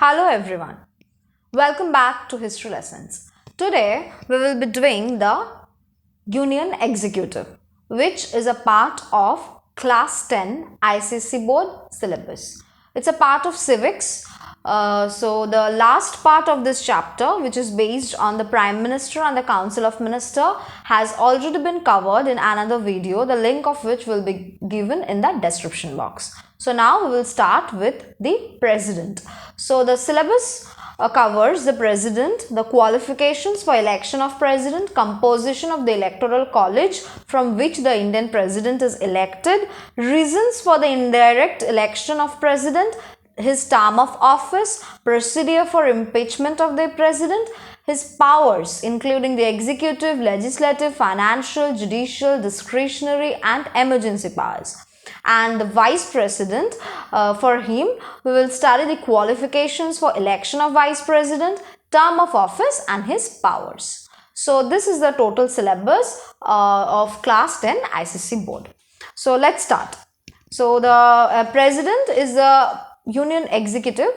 Hello everyone, welcome back to History Lessons. Today we will be doing the Union Executive, which is a part of Class 10 ICSE Board syllabus. It's a part of civics. So the last part of this chapter, which is based on the Prime Minister and the Council of Minister, has already been covered in another video, the link of which will be given in the description box. So now we will start with the President. So the syllabus covers the President, the qualifications for election of President, composition of the Electoral College from which the Indian President is elected, reasons for the indirect election of President, his term of office, procedure for impeachment of the President, his powers including the executive, legislative, financial, judicial, discretionary and emergency powers. And the Vice President, for him we will study the qualifications for election of Vice President, term of office and his powers. So this is the total syllabus of Class 10 ICSE Board. So let's start. So the President is the Union Executive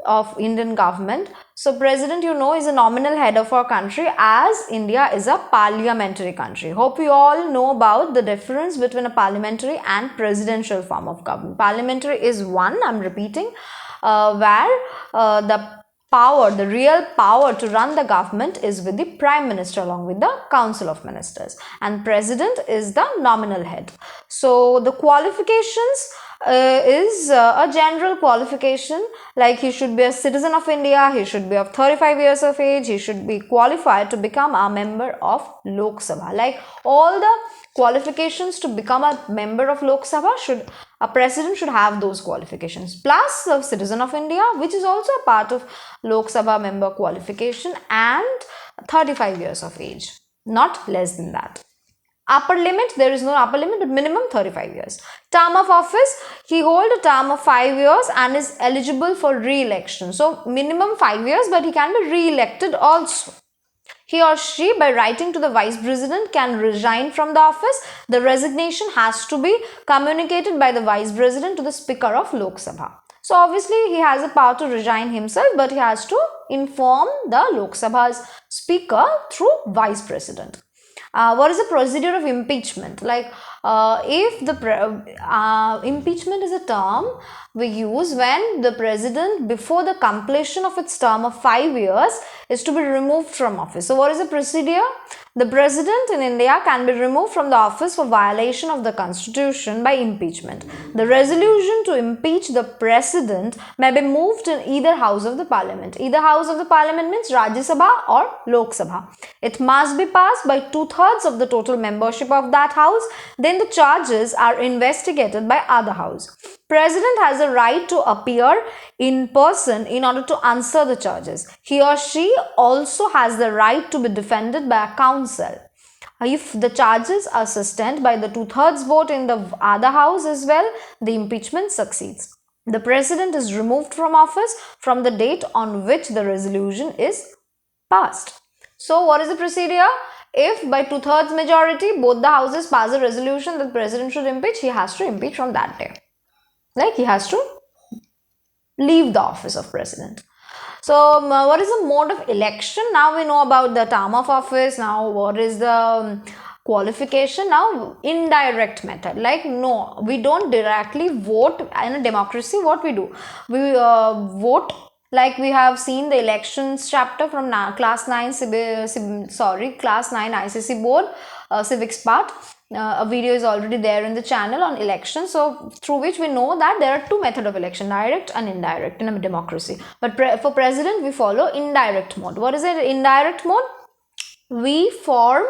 of Indian government. So President, is a nominal head of our country, as India is a parliamentary country. Hope you all know about the difference between a parliamentary and presidential form of government. Parliamentary is one, I'm repeating, where the real power to run the government is with the Prime Minister along with the Council of Ministers, and President is the nominal head. So the qualifications is a general qualification, like he should be a citizen of India, he should be of 35 years of age, he should be qualified to become a member of Lok Sabha. Like all the qualifications to become a member of Lok Sabha, a president should have those qualifications, plus a citizen of India, which is also a part of Lok Sabha member qualification, and 35 years of age, not less than that. Upper limit, there is no upper limit, but minimum 35 years. Term of office, he holds a term of 5 years and is eligible for re-election. So minimum 5 years, but he can be re-elected also. He or she, by writing to the Vice President, can resign from the office. The resignation has to be communicated by the Vice President to the Speaker of Lok Sabha. So obviously he has the power to resign himself, but he has to inform the Lok Sabha's Speaker through Vice President. What is the procedure of impeachment? Like if the impeachment is a term we use when the president, before the completion of its term of 5 years, is to be removed from office. So what is the procedure? The president in India can be removed from the office for violation of the constitution by impeachment. The resolution to impeach the president may be moved in either house of the parliament. Either house of the parliament means Rajya Sabha or Lok Sabha. It must be passed by 2/3 of the total membership of that house. Then the charges are investigated by other house. President has a right to appear in person in order to answer the charges. He or she also has the right to be defended by a counsel. If the charges are sustained by the 2/3 vote in the other house as well, the impeachment succeeds. The president is removed from office from the date on which the resolution is passed. So what is the procedure? If by 2/3 majority both the houses pass a resolution that the president should impeach, he has to impeach from that day. Like he has to leave the office of president. So what is the mode of election? Now we know about the term of office. Now what is the qualification? Now indirect method. Like no, we don't directly vote in a democracy. What we do? We vote. Like we have seen the elections chapter from class 9 ICSE Board civics part. A video is already there in the channel on election, so through which we know that there are two methods of election, direct and indirect in a democracy. But for president we follow indirect mode. What is it? Indirect mode? We form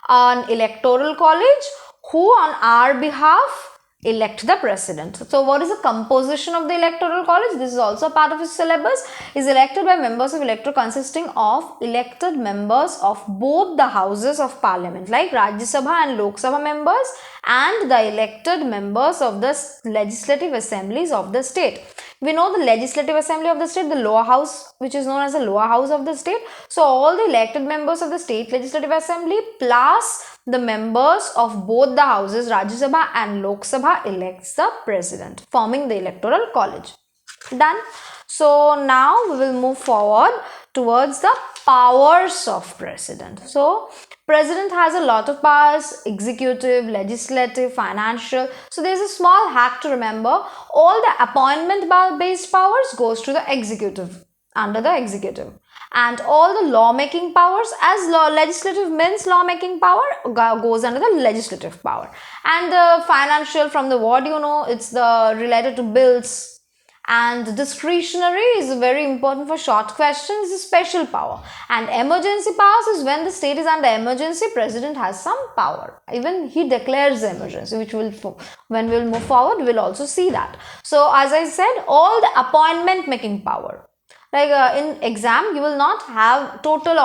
an electoral college who on our behalf elect the president. So what is the composition of the electoral college? This is also a part of his syllabus. Is elected by members of electorate consisting of elected members of both the houses of parliament, like Rajya Sabha and Lok Sabha members, and the elected members of the legislative assemblies of the state. We know the legislative assembly of the state, the lower house, which is known as the lower house of the state. So all the elected members of the state legislative assembly plus the members of both the houses, Rajya Sabha and Lok Sabha, elects the president, forming the electoral college. Done. So now we will move forward towards the powers of president. So president has a lot of powers: executive, legislative, financial. So there's a small hack to remember: all the appointment based powers goes to the executive, under the executive, and all the lawmaking powers, as legislative means lawmaking power, goes under the legislative power. And the financial, from the word you know, it's the related to bills. And discretionary is very important for short questions, is special power. And emergency powers is when the state is under emergency, president has some power, even he declares the emergency, which will, when we will move forward, we will also see that. So as I said, all the appointment making power, like in exam you will not have total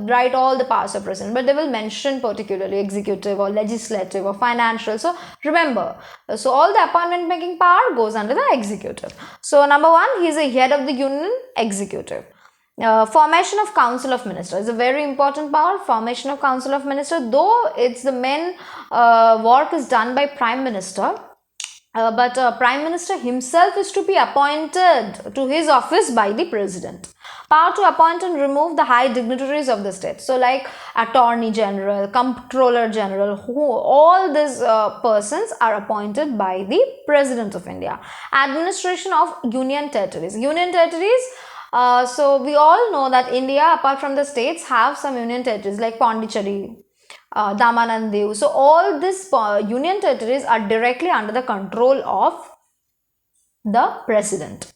write all the powers of president, but they will mention particularly executive or legislative or financial. So remember, so all the appointment making power goes under the executive. So number one, he is a head of the union executive. Formation of council of ministers is a very important power. Formation of council of minister, though it's the main work is done by prime minister, but prime minister himself is to be appointed to his office by the president. Power to appoint and remove the high dignitaries of the state. So like attorney general, comptroller general, who all these persons are appointed by the president of India. Administration of union territories. Union territories, so we all know that India, apart from the states, have some union territories like Pondicherry, Daman and Diu. So all these union territories are directly under the control of the president.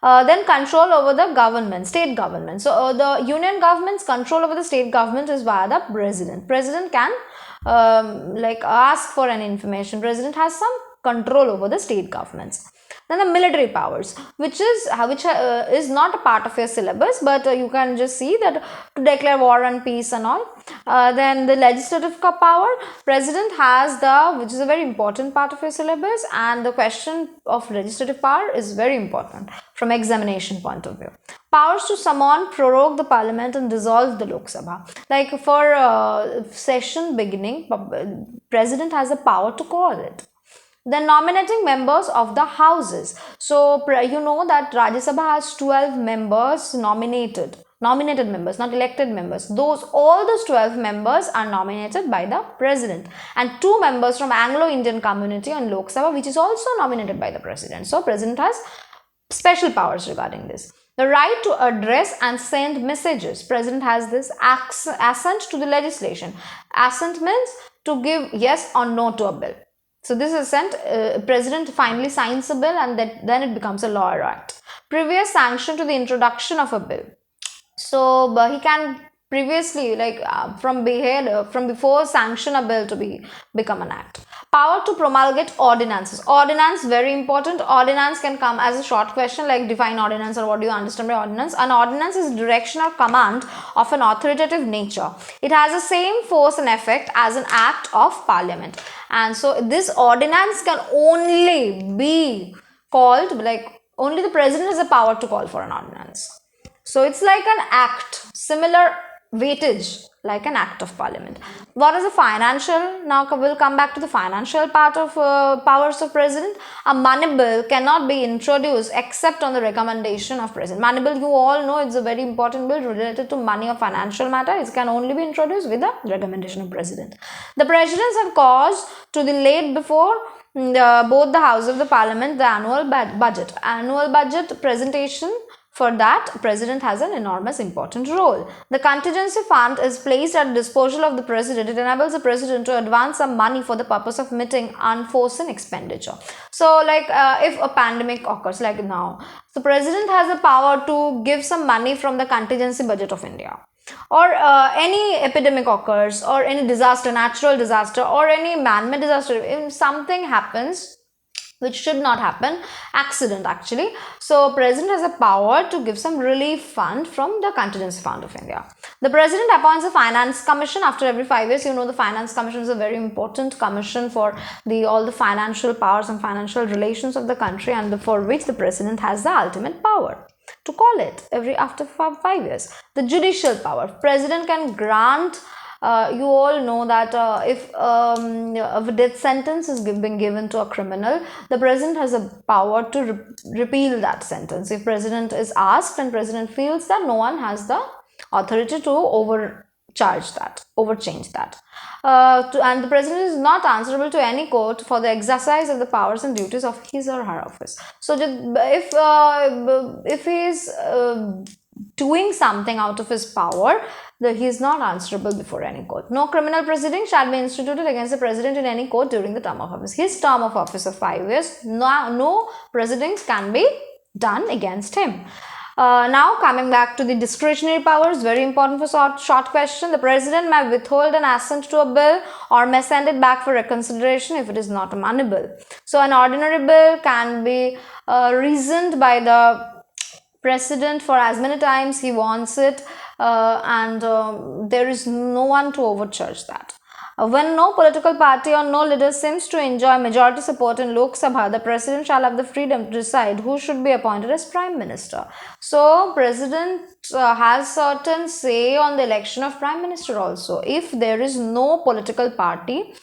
Then control over the government, state government. So the union government's control over the state government is via the president. President can like ask for any information. President has some control over the state governments. Then the military powers, which is not a part of your syllabus, but you can just see that to declare war and peace and all. Then the legislative power, president has which is a very important part of your syllabus, and the question of legislative power is very important from examination point of view. Powers to summon, prorogue the parliament and dissolve the Lok Sabha. Like for session beginning, president has the power to call it. Then nominating members of the houses. So you know that Rajya Sabha has 12 members nominated members, not elected members. All those 12 members are nominated by the president, and 2 members from Anglo-Indian community on Lok Sabha, which is also nominated by the president. So president has special powers regarding this. The right to address and send messages. President has this assent to the legislation. Assent means to give yes or no to a bill. So this assent, president finally signs a bill, and then it becomes a law or act. Previous sanction to the introduction of a bill. So he can previously, like from before, sanction a bill to become an act. Power to promulgate ordinances. Ordinance, very important. Ordinance can come as a short question like define ordinance or what do you understand by ordinance. An ordinance is direction or command of an authoritative nature. It has the same force and effect as an act of parliament. And so this ordinance can only be called, like only the president has the power to call for an ordinance. So it's like an act, similar weightage like an act of parliament. What is the financial? Now we'll come back to the financial part of powers of president. A money bill cannot be introduced except on the recommendation of president. Money bill, you all know, it's a very important bill related to money or financial matter. It can only be introduced with the recommendation of president. The presidents have caused to the laid before both the house of the parliament the annual budget. Annual budget presentation. For that, president has an enormous important role. The contingency fund is placed at the disposal of the president. It enables the president to advance some money for the purpose of meeting unforeseen expenditure. So like if a pandemic occurs like now, the president has the power to give some money from the contingency budget of India. Or any epidemic occurs, or any disaster, natural disaster, or any man-made disaster, if something happens which should not happen, accident actually. So president has a power to give some relief fund from the contingency fund of India. The president appoints a finance commission after every 5 years. You know the finance commission is a very important commission for all the financial powers and financial relations of the country, and for which the president has the ultimate power to call it after 5 years. The judicial power. President can grant You all know that if a death sentence is been given to a criminal, the president has a power to repeal that sentence. If president is asked and president feels that no one has the authority to overchange that. And the president is not answerable to any court for the exercise of the powers and duties of his or her office. So if he is doing something out of his power, he is not answerable before any court. No criminal proceeding shall be instituted against the president in any court during the term of office. His term of office of 5 years, no proceedings can be done against him. Now coming back to the discretionary powers, very important for short question. The president may withhold an assent to a bill or may send it back for reconsideration if it is not a money bill. So an ordinary bill can be reasoned by the president for as many times he wants it, and there is no one to overcharge that. When no political party or no leader seems to enjoy majority support in Lok Sabha, the president shall have the freedom to decide who should be appointed as prime minister. So, president has certain say on the election of prime minister also. If there is no political party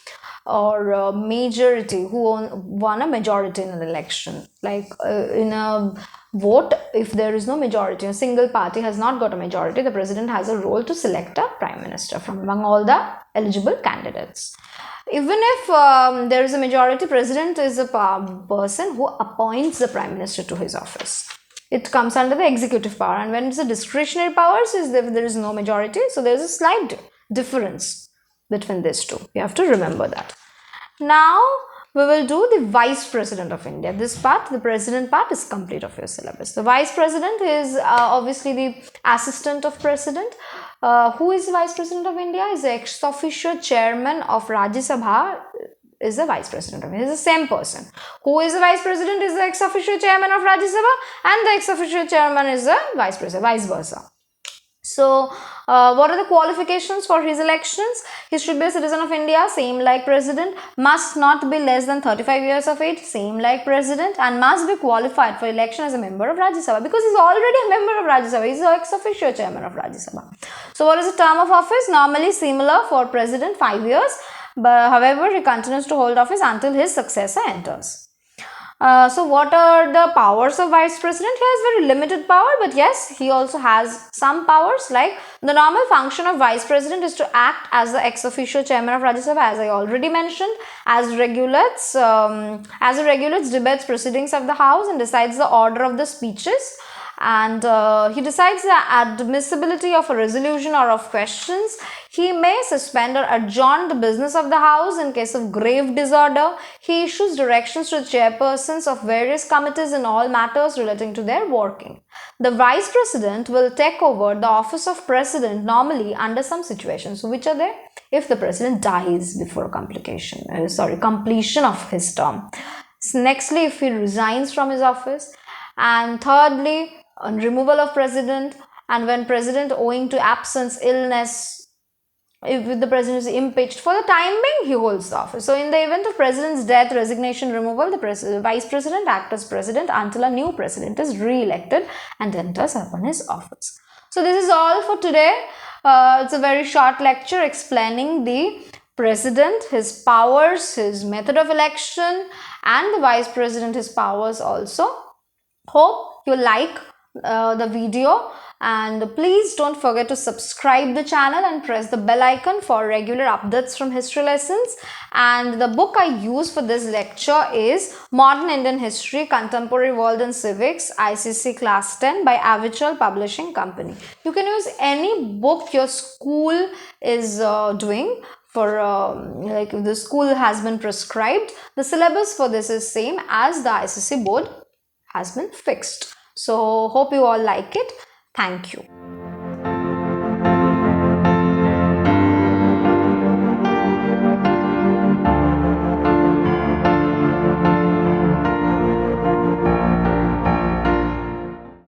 or majority who won a majority in an election, like in a vote, if there is no majority, a single party has not got a majority, the president has a role to select a prime minister from among all the eligible candidates. Even if there is a majority, president is a person who appoints the prime minister to his office. It comes under the executive power, and when it's a discretionary powers, is if there is no majority, so there is a slight difference between these two. You have to remember that. Now we will do the Vice President of India. This part, the President part, is complete of your syllabus. The Vice President is obviously the assistant of President. Who is the Vice President of India? Is the ex officio chairman of Rajya Sabha, is the Vice President of India. Is the same person. Who is the Vice President? Is the ex officio chairman of Rajya Sabha, and the ex officio chairman is the Vice President, vice versa. So, what are the qualifications for his elections? He should be a citizen of India, same like president, must not be less than 35 years of age, same like president, and must be qualified for election as a member of Rajya Sabha, because he is already a member of Rajya Sabha. He is the ex officio chairman of Rajya Sabha. So, what is the term of office? Normally similar for president, 5 years, but however, he continues to hold office until his successor enters. So what are the powers of Vice President? He has very limited power, but yes, he also has some powers. Like the normal function of Vice President is to act as the ex officio chairman of Rajya Sabha, as I already mentioned, as regulates debates proceedings of the House and decides the order of the speeches. And he decides the admissibility of a resolution or of questions. He may suspend or adjourn the business of the House in case of grave disorder. He issues directions to the chairpersons of various committees in all matters relating to their working. The Vice President will take over the office of President normally under some situations. So which are they? If the President dies before completion of his term. Nextly, if he resigns from his office. And thirdly, on removal of president, and when president owing to absence, illness, if the president is impeached, for the time being he holds the office. So in the event of president's death, resignation, removal, the vice president acts as president until a new president is re-elected and enters upon his office. So this is all for today. It's a very short lecture explaining the president, his powers, his method of election, and the vice president, his powers also. Hope you like the video, and please don't forget to subscribe the channel and press the bell icon for regular updates from history lessons. And the book I use for this lecture is Modern Indian History, Contemporary World and Civics, ICSE Class 10 by Avichal Publishing Company. You can use any book your school is doing. For like if the school has been prescribed, the syllabus for this is same as the ICSE board has been fixed. So hope you all like it. Thank you.